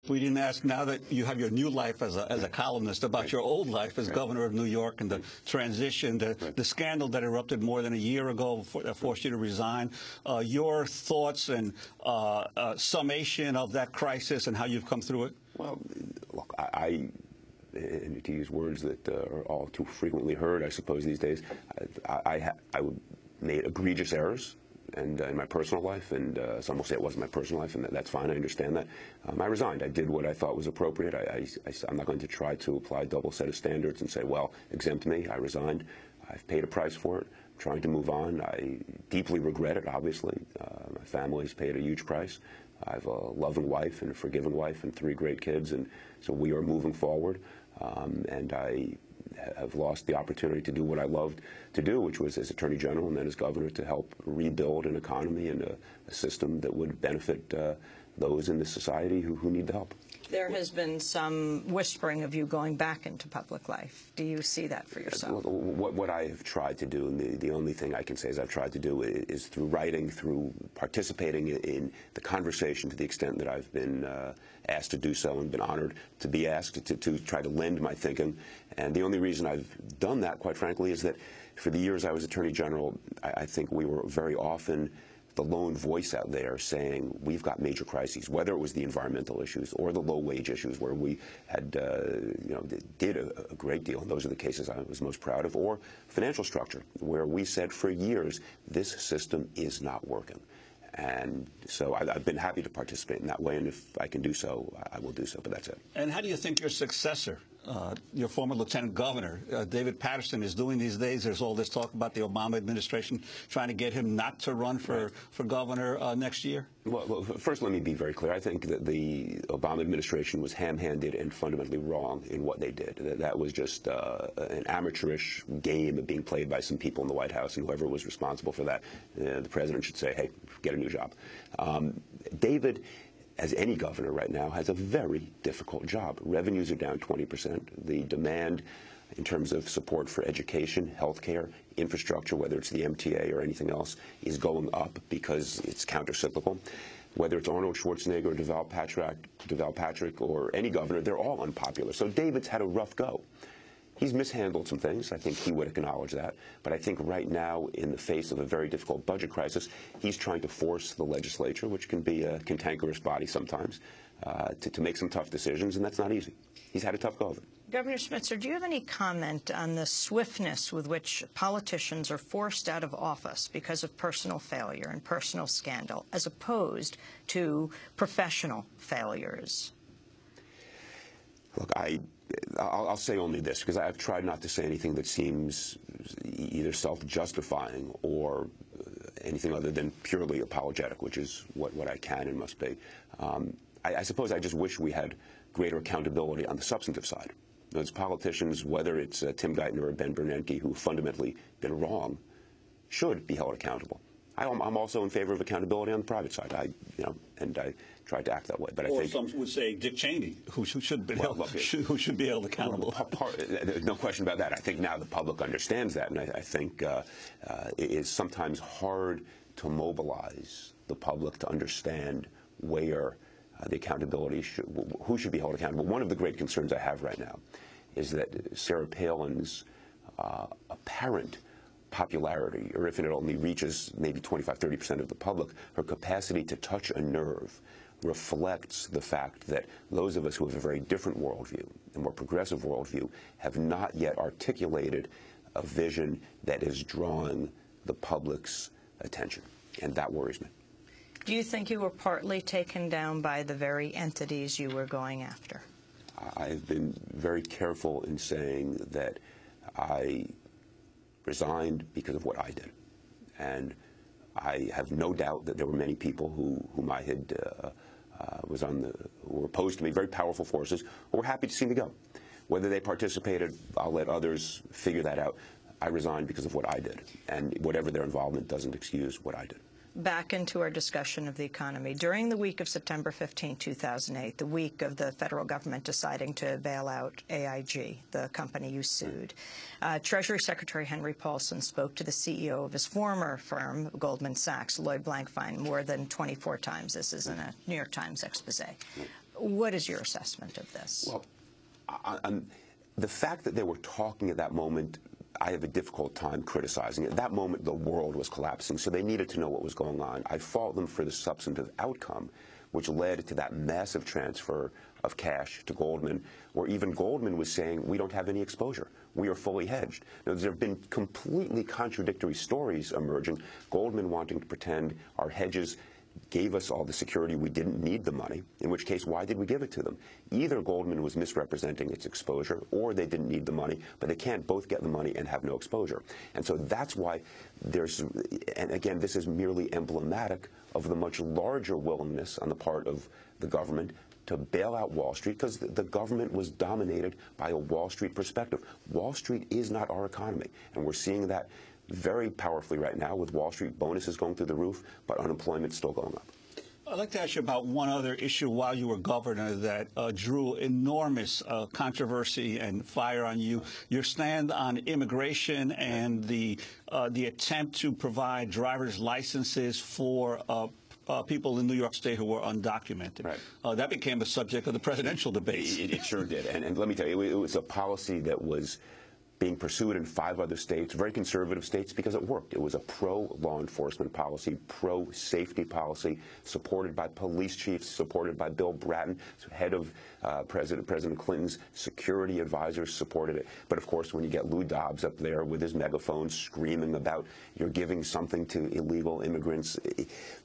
We didn't ask, now that you have your new life as a columnist, about your old life as governor of New York and the transition, the scandal that erupted more than a year ago that forced you to resign. Your thoughts and summation of that crisis and how you've come through it? Well, look, and to use words that are all too frequently heard, I suppose, these days, I made egregious errors and in my personal life, and some will say it wasn't my personal life, and that's fine. I understand that. I resigned. I did what I thought was appropriate. I'm not going to try to apply a double set of standards and say, well, exempt me. I resigned. I've paid a price for it. I'm trying to move on. I deeply regret it, obviously. My family's paid a huge price. I have a loving wife and a forgiving wife and 3 great kids, and so we are moving forward. And I have lost the opportunity to do what I loved to do, which was as Attorney General and then as Governor to help rebuild an economy and a system that would benefit those in the society who need the help. There has been some whispering of you going back into public life. Do you see that for yourself? What I have tried to do, and the only thing I can say is I've tried to do, is through writing, through participating in the conversation to the extent that I've been asked to do so and been honored to be asked to try to lend my thinking. And the only reason I've done that, quite frankly, is that for the years I was Attorney General, I think we were very often the lone voice out there saying we've got major crises, whether it was the environmental issues or the low-wage issues where we had, did a great deal, and those are the cases I was most proud of, or financial structure, where we said for years this system is not working. And so I've been happy to participate in that way, and if I can do so, I will do so, but that's it. And how do you think your successor, your former Lieutenant Governor, David Paterson, is doing these days? There's all this talk about the Obama administration trying to get him not to run for governor next year. Well, first, let me be very clear. I think that the Obama administration was ham-handed and fundamentally wrong in what they did. That was just an amateurish game being played by some people in the White House, and whoever was responsible for that, the president should say, hey, get a new job. David, as any governor right now, has a very difficult job. Revenues are down 20%. The demand in terms of support for education, healthcare, infrastructure, whether it's the MTA or anything else, is going up because it's countercyclical. Whether it's Arnold Schwarzenegger or Deval Patrick or any governor, they're all unpopular. So David's had a rough go. He's mishandled some things. I think he would acknowledge that. But I think right now, in the face of a very difficult budget crisis, he's trying to force the legislature, which can be a cantankerous body sometimes, to make some tough decisions, and that's not easy. He's had a tough go of it. Governor Spitzer, do you have any comment on the swiftness with which politicians are forced out of office because of personal failure and personal scandal, as opposed to professional failures? Look, I'll say only this, because I've tried not to say anything that seems either self-justifying or anything other than purely apologetic, which is what I can and must be. I suppose I just wish we had greater accountability on the substantive side. Those politicians, whether it's Tim Geithner or Ben Bernanke, who have fundamentally been wrong, should be held accountable. I'm also in favor of accountability on the private side. I tried to act that way. But I think some would say Dick Cheney, who should be held accountable. No question about that. I think now the public understands that, and I think it is sometimes hard to mobilize the public to understand where the accountability who should be held accountable. One of the great concerns I have right now is that Sarah Palin's apparent popularity, or if it only reaches maybe 25–30% of the public, her capacity to touch a nerve reflects the fact that those of us who have a very different worldview, a more progressive worldview, have not yet articulated a vision that is drawing the public's attention, and that worries me. Do you think you were partly taken down by the very entities you were going after? I've been very careful in saying that I resigned because of what I did. And I have no doubt that there were many people whom I had who were opposed to me, very powerful forces, who were happy to see me go. Whether they participated, I'll let others figure that out. I resigned because of what I did, and whatever their involvement doesn't excuse what I did. Back into our discussion of the economy. During the week of September 15, 2008, the week of the federal government deciding to bail out AIG, the company you sued, Treasury Secretary Henry Paulson spoke to the CEO of his former firm, Goldman Sachs, Lloyd Blankfein, more than 24 times. This is in a New York Times expose. What is your assessment of this? Well, the fact that they were talking at that moment, I have a difficult time criticizing it. At that moment, the world was collapsing, so they needed to know what was going on. I fault them for the substantive outcome, which led to that massive transfer of cash to Goldman, where even Goldman was saying, we don't have any exposure. We are fully hedged. Now, there have been completely contradictory stories emerging. Goldman wanting to pretend our hedges gave us all the security, we didn't need the money, in which case, why did we give it to them? Either Goldman was misrepresenting its exposure, or they didn't need the money, but they can't both get the money and have no exposure. And so that's why there's, and again, this is merely emblematic of the much larger willingness on the part of the government to bail out Wall Street, because the government was dominated by a Wall Street perspective. Wall Street is not our economy, and we're seeing that very powerfully right now with Wall Street bonuses going through the roof, but unemployment still going up. I'd like to ask you about one other issue while you were governor that drew enormous controversy and fire on you. Your stand on immigration and the attempt to provide driver's licenses for people in New York State who were undocumented. Right. That became a subject of the presidential debates. It sure did. And let me tell you, it was a policy that was being pursued in 5 other states, very conservative states, because it worked. It was a pro-law enforcement policy, pro-safety policy, supported by police chiefs, supported by Bill Bratton, head of President Clinton's security advisors supported it. But of course, when you get Lou Dobbs up there with his megaphone screaming about you're giving something to illegal immigrants,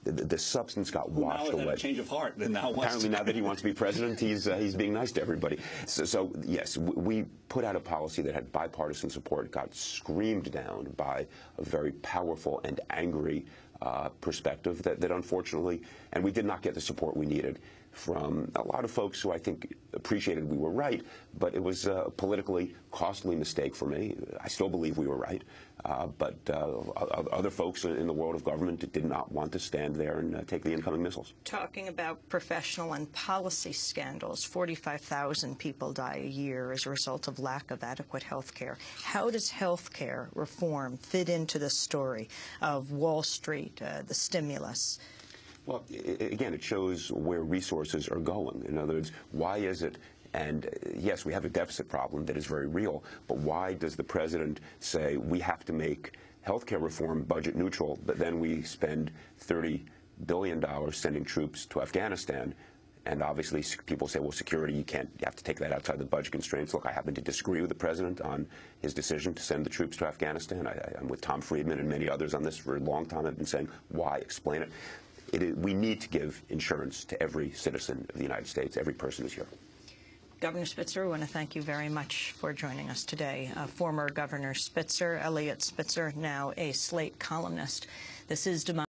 the substance got washed away. Now a change of heart. Apparently, now that he wants to be president, he's being nice to everybody. So yes, we put out a policy that had bipartisan support, got screamed down by a very powerful and angry perspective that unfortunately, and we did not get the support we needed from a lot of folks who I think appreciated we were right, but it was a politically costly mistake for me. I still believe we were right, but other folks in the world of government did not want to stand there and take the incoming missiles. Talking about professional and policy scandals, 45,000 people die a year as a result of lack of adequate health care. How does health care reform fit into the story of Wall Street, the stimulus? Well, again, it shows where resources are going. In other words, why is it, and yes, we have a deficit problem that is very real, but why does the president say we have to make healthcare reform budget neutral, but then we spend $30 billion sending troops to Afghanistan? And obviously, people say, well, security, you have to take that outside the budget constraints. Look, I happen to disagree with the president on his decision to send the troops to Afghanistan. I'm with Tom Friedman and many others on this for a long time. I've been saying, why? Explain it. We need to give insurance to every citizen of the United States, every person who's here. Governor Spitzer, we want to thank you very much for joining us today. Former Governor Spitzer, Eliot Spitzer, now a Slate columnist. This is